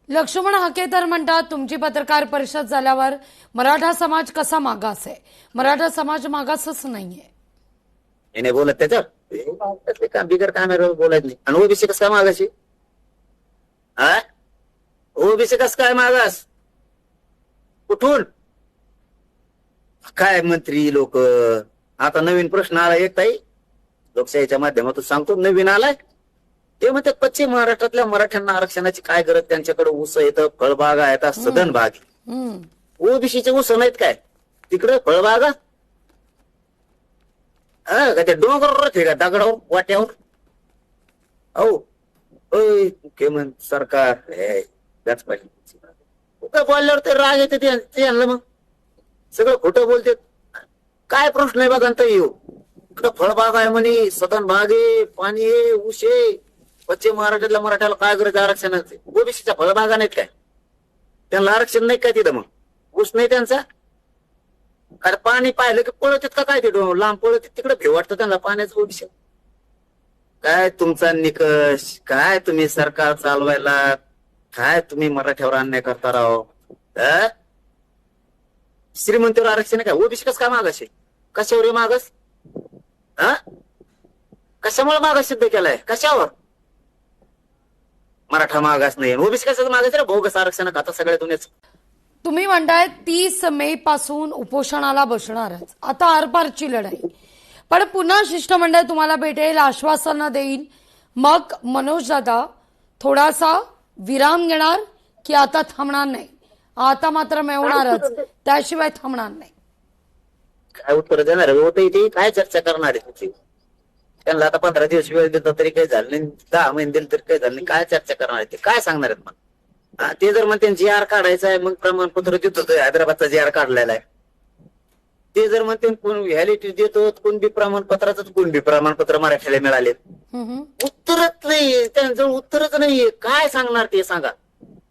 लक्ष्मण हाकेतर म्हणतात तुमची पत्रकार परिषद झाल्यावर मराठा समाज कसा मागास आहे? मराठा समाज मागासच नाहीये. नाही बोलत त्याच्यावर काम बिगर कामावर बोलत नाही. आणि ओबीसी कसं काय मागाशी? हा ओबीसी कसं काय मागास? कुठून काय मंत्री लोक? आता नवीन प्रश्न आला एक ताई लोकशाहीच्या माध्यमातून सांगतो, नवीन आलाय. ते म्हणतात पश्चिम महाराष्ट्रातल्या मराठ्यांना आरक्षणाची काय गरज? त्यांच्याकडे ऊस येतं, फळबागा आहेत, सदन बाग. ओबीसीचे ऊस नाहीत काय तिकडे? फळबागा का ते डोंगरावर का दगडावर वाट्यावर? हो मुख्यमंत्री सरकार त्याच पाहिजे काय बोलल्यावर ते राग येते ते आणलं. मग सगळं खोटं बोलते. काय प्रश्न आहे बघा येऊ इकडं फळबाग आहे म्हणे, सदन भाग आहे, पाणी आहे, ऊस आहे. पश्चिम महाराष्ट्रातल्या मराठ्याला काय गरज आरक्षणाचे? ओबीसीच्या फळबागा नाहीत काय? त्यांना आरक्षण नाही काय तिथं? मग ऊस नाही त्यांचा? काय पाणी पाहिलं की पळत का काय? ते लांब पळत तिकडे भेव वाटतं त्यांना पाण्याचं. ओबीसी काय तुमचा निकष काय? तुम्ही सरकार चालवायला काय तुम्ही मराठ्यावर अन्याय करता राव? श्रीमंतीवर आरक्षण काय? ओबीसी कसं काय मागास आहे? कशावर मागास? कशामुळे मागास सिद्ध केलाय? कशावर? मराठा मागास नाही, ओबीसी कशाचं मागास रे? भोगस आरक्षण आता सगळ्या दुनियाच. तुम्ही म्हणताय 30 मे पासून उपोषणाला बसणारच, आता आरपारची लढाई. पण पुन्हा शिष्टमंडळ तुम्हाला भेटेल, आश्वासनं देईल, मग मनोज दादा थोडासा विराम घेणार की आता थांबणार नाही? आता मात्र मिळवणारच, त्याशिवाय थांबणार नाही. काय उत्तर देणार होते? ते काय चर्चा करणार आहे तुझी? त्यांना आता 15 दिवस वेळ दिला तरी काही झालं नाही, 10 महिने दिले तरी काही झालं नाही. काय चर्चा करणार आहे? ते काय सांगणार आहेत? मग ते जर म्हणते जी आर काढायचं आहे, मग प्रमाणपत्र देतो. हैदराबादचा जी आर काढलेला आहे. ते जर म्हणते कोण व्हॅलिडिटी देतो, कोण बी प्रमाणपत्राचं, कोण बी प्रमाणपत्र मराठीला मिळाले, उत्तरच नाही त्यांचं. उत्तरच नाहीये. काय सांगणार ते सांगा?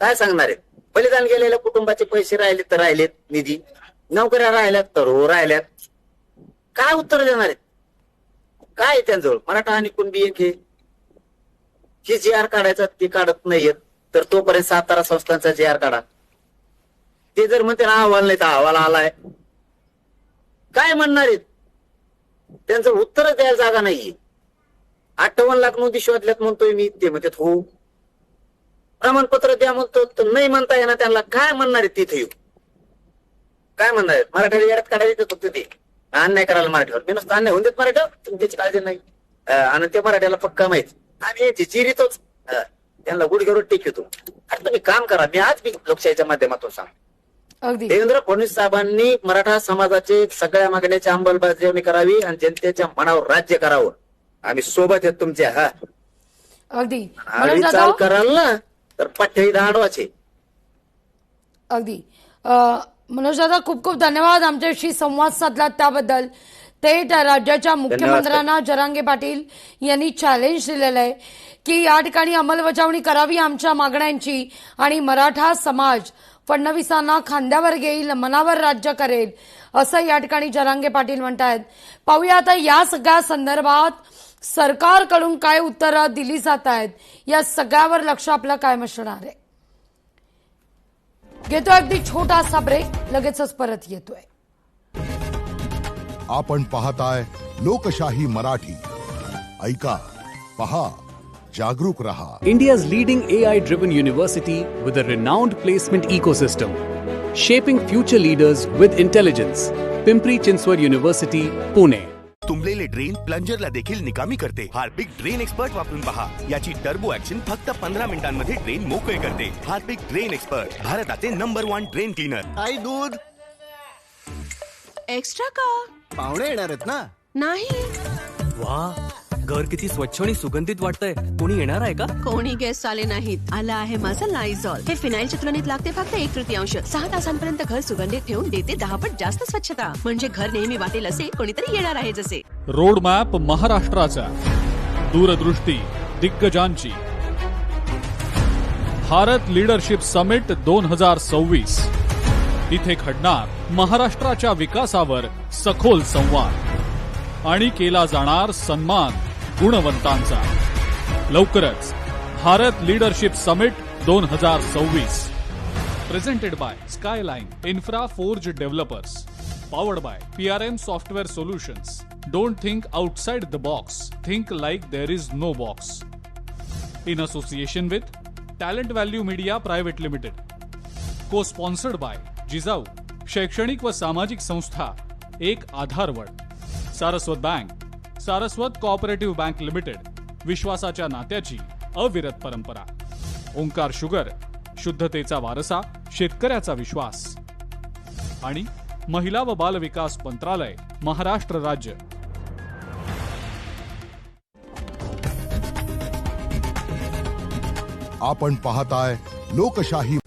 काय सांगणार आहेत? बलिदान गेलेल्या कुटुंबाचे पैसे राहिले तर राहिलेत, निधी नोकऱ्या राहिल्यात तर हो राहिल्यात. काय उत्तर देणार आहेत? काय त्यांजवळ? मराठा आणि कुणबी एक हे जी आर काढायचा ते काढत नाहीयेत. तर तोपर्यंत सातारा संस्थांचा जी आर काढा. ते जर म्हणते अहवाल नाही तर अहवाल आलाय, काय म्हणणार आहेत? त्यांचं उत्तर द्यायला जागा नाहीये. 58 लाख नोंदी शोधल्यात म्हणतोय मी, ते म्हणतात हो. प्रमाणपत्र द्या म्हणतो तर नाही म्हणता येणार त्यांना. काय म्हणणार आहेत तिथे येऊ? काय म्हणणार आहेत? मराठ्याला येड्यात काढायला येत होते ते अन्याय करायला मराठ्यावर. मी नुसतं अन्याय होऊन देत मराठ्यावर, तुम्ही त्याची काळजी नाही. आणि ते मराठ्याला पक्का माहित आम्ही याची चिरीतोच त्यांना गुडघ्यावर टेकतो. आता तुम्ही काम करा. मी आज लोकशाहीच्या माध्यमातून सांग, देवेंद्र फडणवीस साहेबांनी मराठा समाजाचे सगळ्या मागण्याची अंमलबजावणी करावी आणि जनतेच्या मनावर राज्य करावं. आम्ही सोबत आहेत तुमच्या. हा अगदी चाल कराल ना तर पठ्ठही दाडवाचे. अगदी मनोज दादा, खूप खूप धन्यवाद आमच्याशी संवाद साधला त्याबद्दल. थेट राज्याच्या मुख्यमंत्र्यांना जरांगे पाटील यांनी चॅलेंज दिलेलं आहे की या ठिकाणी अंमलबजावणी करावी आमच्या मागण्यांची आणि मराठा समाज फडणवीसांना खांद्यावर घेईल, मनावर राज्य करेल, असं या ठिकाणी जरांगे पाटील म्हणतायत. पाहूया आता या सगळ्या संदर्भात सरकारकडून काय उत्तरं दिली जात आहेत, या सगळ्यावर लक्ष आपलं काय असणार आहे. घेतोय अगदी छोटासा ब्रेक, लगेचच परत येतोय. आपण पाहताय लोकशाही मराठी. ऐका, पहा, जागरूक रहा. India's leading AI-driven university with a renowned placement ecosystem, shaping future leaders with intelligence. Pimpri Chinchwad University, Pune. तुंबलेले ड्रेन प्लंजरला देखील निकामी करते. हार्पिक ड्रेन एक्सपर्ट वापरून पहा. याची टर्बो ऍक्शन फक्त 15 मिनिटांमध्ये ड्रेन मोकळे करते. हार्पिक ड्रेन एक्सपर्ट, भारताचे नंबर 1 ड्रेन क्लीनर. आई दूध एक्स्ट्रा का? पाहुणे येणार आहेत ना? नाही. वा, घर किती स्वच्छ आणि सुगंधित वाटतंय. कोणी येणार आहे का? कोणी गेस्ट आले नाहीत. आला आहे माझं लायझॉल. हे फिनाईलच्या तुलनेत लागते फक्त 1/3. 6 तासांपर्यंत घर सुगंधित ठेवून देते 10 पट जास्त स्वच्छता. म्हणजे घर नेहमी वाटेल असे कोणीतरी येणार आहे जसे. रोड मॅप महाराष्ट्राचा, दूरदृष्टी दिग्गजांची. Bharat leadership summit 2026. इथे घडणार महाराष्ट्राच्या विकासावर सखोल संवाद आणि केला जाणार सन्मान गुणवंतांचा. लवकरच Bharat leadership summit 2026. Presented by Skyline Infra Forge Developers. Powered by PRM Software Solutions. Don't think outside the box. Think like there is no box. In association with Talent Value Media Private Limited. Co-sponsored by Jijau शैक्षणिक व सामाजिक संस्था एक आधारवड, Saraswat bank, Saraswat cooperative bank limited, विश्वासाच्या नात्याची अविरत परंपरा, ओंकार शुगर, शुद्धतेचा वारसा, शेतकऱ्याचा विश्वास, आणि महिला व बाल विकास मंत्रालय, महाराष्ट्र राज्य. आपण पाहताय लोकशाही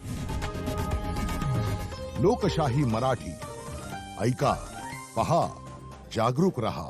लोकशाही मराठी. ऐका, पहा, जागरूक रहा.